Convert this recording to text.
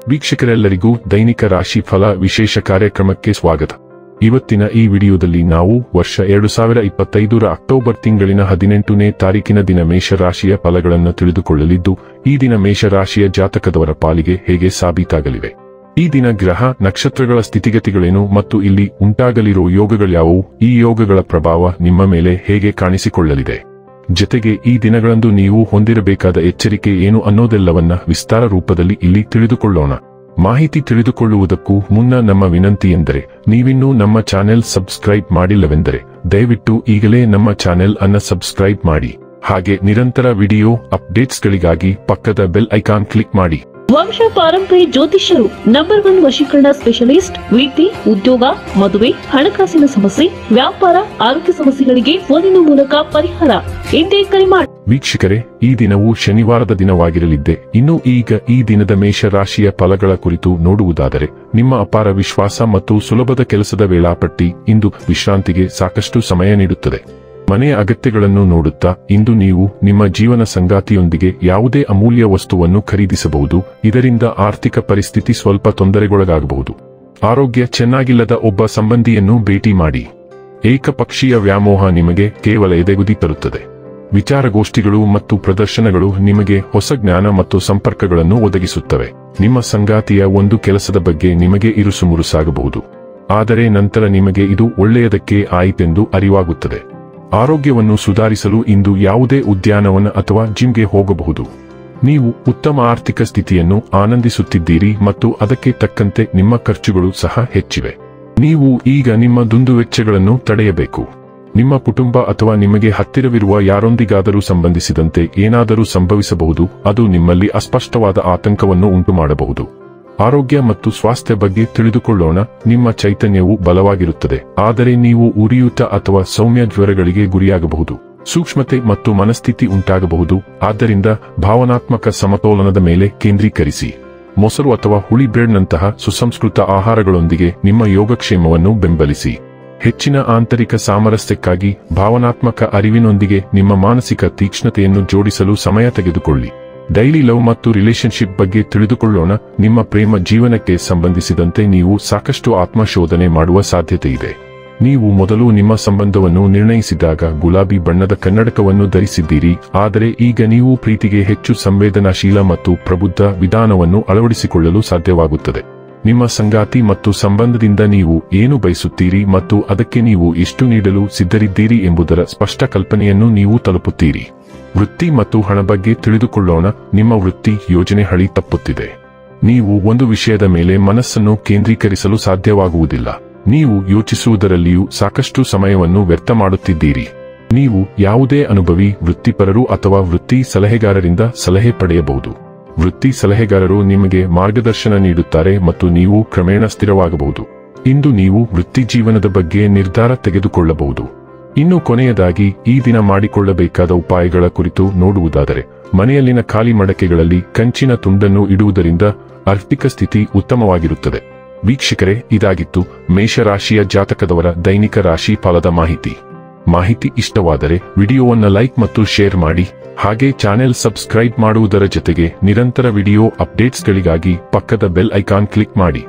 ವೀಕ್ಷಕರೆಲ್ಲರಿಗೂ ದೈನಿಕ ರಾಶಿ ಫಲ ವಿಶೇಷ ಕಾರ್ಯಕ್ರಮಕ್ಕೆ ಸ್ವಾಗತ. ಇವತ್ತಿನ ಈ ವಿಡಿಯೋದಲ್ಲಿ ನಾವು ವರ್ಷ 2025ರ ಅಕ್ಟೋಬರ್ ತಿಂಗಳಿನ 18ನೇ ತಾರೀಕಿನ ದಿನ ಮೇಷರಾಶಿಯ ಫಲಗಳನ್ನು ತಿಳಿದುಕೊಳ್ಳಲಿದ್ದು, ಈ ದಿನ ಮೇಷರಾಶಿಯ ಜಾತಕದವರ ಪಾಲಿಗೆ ಹೇಗೆ ಸಾಬೀತಾಗಲಿವೆ, ಈ ದಿನ ಗ್ರಹ ನಕ್ಷತ್ರಗಳ ಸ್ಥಿತಿಗತಿಗಳೇನು ಮತ್ತು ಇಲ್ಲಿ ಉಂಟಾಗಲಿರೋ ಯೋಗಗಳ್ಯಾವುವು, ಈ ಯೋಗಗಳ ಪ್ರಭಾವ ನಿಮ್ಮ ಮೇಲೆ ಹೇಗೆ ಕಾಣಿಸಿಕೊಳ್ಳಲಿದೆ, ಜೊತೆಗೆ ಈ ದಿನಗಳಂದು ನೀವು ಹೊಂದಿರಬೇಕಾದ ಎಚ್ಚರಿಕೆ ಏನು ಅನ್ನೋದೆಲ್ಲವನ್ನ ವಿಸ್ತಾರ ರೂಪದಲ್ಲಿ ಇಲ್ಲಿ ತಿಳಿದುಕೊಳ್ಳೋಣ. ಮಾಹಿತಿ ತಿಳಿದುಕೊಳ್ಳುವುದಕ್ಕೂ ಮುನ್ನ ನಮ್ಮ ವಿನಂತಿ ಎಂದರೆ, ನೀವಿನ್ನೂ ನಮ್ಮ ಚಾನೆಲ್ ಸಬ್ಸ್ಕ್ರೈಬ್ ಮಾಡಿಲ್ಲವೆಂದರೆ ದಯವಿಟ್ಟು ಈಗಲೇ ನಮ್ಮ ಚಾನೆಲ್ ಅನ್ನು ಸಬ್ಸ್ಕ್ರೈಬ್ ಮಾಡಿ. ಹಾಗೆ ನಿರಂತರ ವಿಡಿಯೋ ಅಪ್ಡೇಟ್ಸ್ಗಳಿಗಾಗಿ ಪಕ್ಕದ ಬೆಲ್ ಐಕಾನ್ ಕ್ಲಿಕ್ ಮಾಡಿ. ವಂಶ ಪಾರಂಪರ್ಯ ಜ್ಯೋತಿಷ್ಯರು ನಂಬರ್ 1 ವಶೀಕರಣ ಸ್ಪೆಷಲಿಸ್ಟ್. ವಿದ್ಯೆ, ಉದ್ಯೋಗ, ಮದುವೆ, ಹಣಕಾಸಿನ ಸಮಸ್ಯೆ, ವ್ಯಾಪಾರ, ಆರೋಗ್ಯ ಸಮಸ್ಯೆಗಳಿಗೆ ಫೋನಿನ ಮೂಲಕ ಪರಿಹಾರ. ಹಿಂದೆ ಕರೆ ಮಾಡಿ. ವೀಕ್ಷಕರೇ, ಈ ದಿನವು ಶನಿವಾರದ ದಿನವಾಗಿರಲಿದ್ದೆ. ಇನ್ನು ಈಗ ಈ ದಿನದ ಮೇಷರಾಶಿಯ ಫಲಗಳ ಕುರಿತು ನೋಡುವುದಾದರೆ, ನಿಮ್ಮ ಅಪಾರ ವಿಶ್ವಾಸ ಮತ್ತು ಸುಲಭದ ಕೆಲಸದ ವೇಳಾಪಟ್ಟಿ ಇಂದು ವಿಶ್ರಾಂತಿಗೆ ಸಾಕಷ್ಟು ಸಮಯ ನೀಡುತ್ತದೆ. ಮನೆಯ ಅಗತ್ಯಗಳನ್ನು ನೋಡುತ್ತಾ ಇಂದು ನೀವು ನಿಮ್ಮ ಜೀವನ ಸಂಗಾತಿಯೊಂದಿಗೆ ಯಾವುದೇ ಅಮೂಲ್ಯ ವಸ್ತುವನ್ನು ಖರೀದಿಸಬಹುದು. ಇದರಿಂದ ಆರ್ಥಿಕ ಪರಿಸ್ಥಿತಿ ಸ್ವಲ್ಪ ತೊಂದರೆಗೊಳಗಾಗಬಹುದು. ಆರೋಗ್ಯ ಚೆನ್ನಾಗಿಲ್ಲದ ಒಬ್ಬ ಸಂಬಂಧಿಯನ್ನು ಭೇಟಿ ಮಾಡಿ. ಏಕಪಕ್ಷೀಯ ವ್ಯಾಮೋಹ ನಿಮಗೆ ಕೇವಲ ಎದೆಗುದಿ ತರುತ್ತದೆ. ವಿಚಾರಗೋಷ್ಠಿಗಳು ಮತ್ತು ಪ್ರದರ್ಶನಗಳು ನಿಮಗೆ ಹೊಸ ಜ್ಞಾನ ಮತ್ತು ಸಂಪರ್ಕಗಳನ್ನು ಒದಗಿಸುತ್ತವೆ. ನಿಮ್ಮ ಸಂಗಾತಿಯ ಒಂದು ಕೆಲಸದ ಬಗ್ಗೆ ನಿಮಗೆ ಇರುಸುಮುರುಸಾಗಬಹುದು, ಆದರೆ ನಂತರ ನಿಮಗೆ ಇದು ಒಳ್ಳೆಯದಕ್ಕೆ ಆಯಿತೆಂದು ಅರಿವಾಗುತ್ತದೆ. ಆರೋಗ್ಯವನ್ನು ಸುಧಾರಿಸಲು ಇಂದು ಯಾವುದೇ ಉದ್ಯಾನವನ ಅಥವಾ ಜಿಮ್ಗೆ ಹೋಗಬಹುದು. ನೀವು ಉತ್ತಮ ಆರ್ಥಿಕ ಸ್ಥಿತಿಯನ್ನು ಆನಂದಿಸುತ್ತಿದ್ದೀರಿ ಮತ್ತು ಅದಕ್ಕೆ ತಕ್ಕಂತೆ ನಿಮ್ಮ ಖರ್ಚುಗಳು ಸಹ ಹೆಚ್ಚಿವೆ. ನೀವು ಈಗ ನಿಮ್ಮ ದುಂದುವೆಚ್ಚಗಳನ್ನು ತಡೆಯಬೇಕು. ನಿಮ್ಮ ಕುಟುಂಬ ಅಥವಾ ನಿಮಗೆ ಹತ್ತಿರವಿರುವ ಯಾರೊಂದಿಗಾದರೂ ಸಂಬಂಧಿಸಿದಂತೆ ಏನಾದರೂ ಸಂಭವಿಸಬಹುದು. ಅದು ನಿಮ್ಮಲ್ಲಿ ಅಸ್ಪಷ್ಟವಾದ ಆತಂಕವನ್ನು ಉಂಟುಮಾಡಬಹುದು. ಆರೋಗ್ಯ ಮತ್ತು ಸ್ವಾಸ್ಥ್ಯ ಬಗ್ಗೆ ತಿಳಿದುಕೊಳ್ಳೋಣ. ನಿಮ್ಮ ಚೈತನ್ಯವು ಬಲವಾಗಿರುತ್ತದೆ, ಆದರೆ ನೀವು ಉರಿಯೂತ ಅಥವಾ ಸೌಮ್ಯ ಜ್ವರಗಳಿಗೆ ಗುರಿಯಾಗಬಹುದು. ಸೂಕ್ಷ್ಮತೆ ಮತ್ತು ಮನಸ್ಥಿತಿ ಉಂಟಾಗಬಹುದು. ಆದ್ದರಿಂದ ಭಾವನಾತ್ಮಕ ಸಮತೋಲನದ ಮೇಲೆ ಕೇಂದ್ರೀಕರಿಸಿ. ಮೊಸರು ಅಥವಾ ಹುಳಿ ಬ್ರೆಡ್ನಂತಹ ಸುಸಂಸ್ಕೃತ ಆಹಾರಗಳೊಂದಿಗೆ ನಿಮ್ಮ ಯೋಗಕ್ಷೇಮವನ್ನು ಬೆಂಬಲಿಸಿ. ಹೆಚ್ಚಿನ ಆಂತರಿಕ ಸಾಮರಸ್ಯಕ್ಕಾಗಿ ಭಾವನಾತ್ಮಕ ಅರಿವಿನೊಂದಿಗೆ ನಿಮ್ಮ ಮಾನಸಿಕ ತೀಕ್ಷ್ಣತೆಯನ್ನು ಜೋಡಿಸಲು ಸಮಯ ತೆಗೆದುಕೊಳ್ಳಿ. ಡೈಲಿ ಲವ್ ಮತ್ತು ರಿಲೇಶನ್ಶಿಪ್ ಬಗ್ಗೆ ತಿಳಿದುಕೊಳ್ಳೋಣ. ನಿಮ್ಮ ಪ್ರೇಮ ಜೀವನಕ್ಕೆ ಸಂಬಂಧಿಸಿದಂತೆ ನೀವು ಸಾಕಷ್ಟು ಆತ್ಮಶೋಧನೆ ಮಾಡುವ ಸಾಧ್ಯತೆ ಇದೆ. ನೀವು ಮೊದಲು ನಿಮ್ಮ ಸಂಬಂಧವನ್ನು ನಿರ್ಣಯಿಸಿದಾಗ ಗುಲಾಬಿ ಬಣ್ಣದ ಕನ್ನಡಕವನ್ನು ಧರಿಸಿದ್ದೀರಿ, ಆದರೆ ಈಗ ನೀವು ಪ್ರೀತಿಗೆ ಹೆಚ್ಚು ಸಂವೇದನಾಶೀಲ ಮತ್ತು ಪ್ರಬುದ್ಧ ವಿಧಾನವನ್ನು ಅಳವಡಿಸಿಕೊಳ್ಳಲು ಸಾಧ್ಯವಾಗುತ್ತದೆ. ನಿಮ್ಮ ಸಂಗಾತಿ ಮತ್ತು ಸಂಬಂಧದಿಂದ ನೀವು ಏನು ಬಯಸುತ್ತೀರಿ ಮತ್ತು ಅದಕ್ಕೆ ನೀವು ಎಷ್ಟು ನೀಡಲು ಸಿದ್ಧರಿದ್ದೀರಿ ಎಂಬುದರ ಸ್ಪಷ್ಟ ಕಲ್ಪನೆಯನ್ನು ನೀವು ತಲುಪುತ್ತೀರಿ. ವೃತ್ತಿ ಮತ್ತು ಹಣ ಬಗ್ಗೆ ತಿಳಿದುಕೊಳ್ಳೋಣ. ನಿಮ್ಮ ವೃತ್ತಿ ಯೋಜನೆ ಹಳಿ ತಪ್ಪುತ್ತಿದೆ. ನೀವು ಒಂದು ವಿಷಯದ ಮೇಲೆ ಮನಸ್ಸನ್ನು ಕೇಂದ್ರೀಕರಿಸಲು ಸಾಧ್ಯವಾಗುವುದಿಲ್ಲ. ನೀವು ಯೋಚಿಸುವುದರಲ್ಲಿಯೂ ಸಾಕಷ್ಟು ಸಮಯವನ್ನು ವ್ಯರ್ಥ ಮಾಡುತ್ತಿದ್ದೀರಿ. ನೀವು ಯಾವುದೇ ಅನುಭವಿ ವೃತ್ತಿಪರರು ಅಥವಾ ವೃತ್ತಿ ಸಲಹೆಗಾರರಿಂದ ಸಲಹೆ ಪಡೆಯಬಹುದು. ವೃತ್ತಿ ಸಲಹೆಗಾರರು ನಿಮಗೆ ಮಾರ್ಗದರ್ಶನ ನೀಡುತ್ತಾರೆ ಮತ್ತು ನೀವು ಕ್ರಮೇಣ ಸ್ಥಿರವಾಗಬಹುದು. ಇಂದು ನೀವು ವೃತ್ತಿ ಜೀವನದ ಬಗ್ಗೆ ನಿರ್ಧಾರ ತೆಗೆದುಕೊಳ್ಳಬಹುದು. ಇನ್ನು ಕೊನೆಯದಾಗಿ ಈ ದಿನ ಮಾಡಿಕೊಳ್ಳಬೇಕಾದ ಉಪಾಯಗಳ ಕುರಿತು ನೋಡುವುದಾದರೆ, ಮನೆಯಲ್ಲಿನ ಖಾಲಿ ಮಡಕೆಗಳಲ್ಲಿ ಕಂಚಿನ ತುಂಡನ್ನು ಇಡುವುದರಿಂದ ಆರ್ಥಿಕ ಸ್ಥಿತಿ ಉತ್ತಮವಾಗಿರುತ್ತದೆ. ವೀಕ್ಷಕರೇ, ಇದಾಗಿತ್ತು ಮೇಷರಾಶಿಯ ಜಾತಕದವರ ದೈನಿಕ ರಾಶಿ ಫಲದ ಮಾಹಿತಿ ಇಷ್ಟವಾದರೆ ವಿಡಿಯೋವನ್ನು ಲೈಕ್ ಮತ್ತು ಶೇರ್ ಮಾಡಿ. ಹಾಗೆ ಚಾನೆಲ್ ಸಬ್ಸ್ಕ್ರೈಬ್ ಮಾಡುವುದರ ಜೊತೆಗೆ ನಿರಂತರ ವಿಡಿಯೋ ಅಪ್ಡೇಟ್ಸ್ಗಳಿಗಾಗಿ ಪಕ್ಕದ ಬೆಲ್ ಐಕಾನ್ ಕ್ಲಿಕ್ ಮಾಡಿ.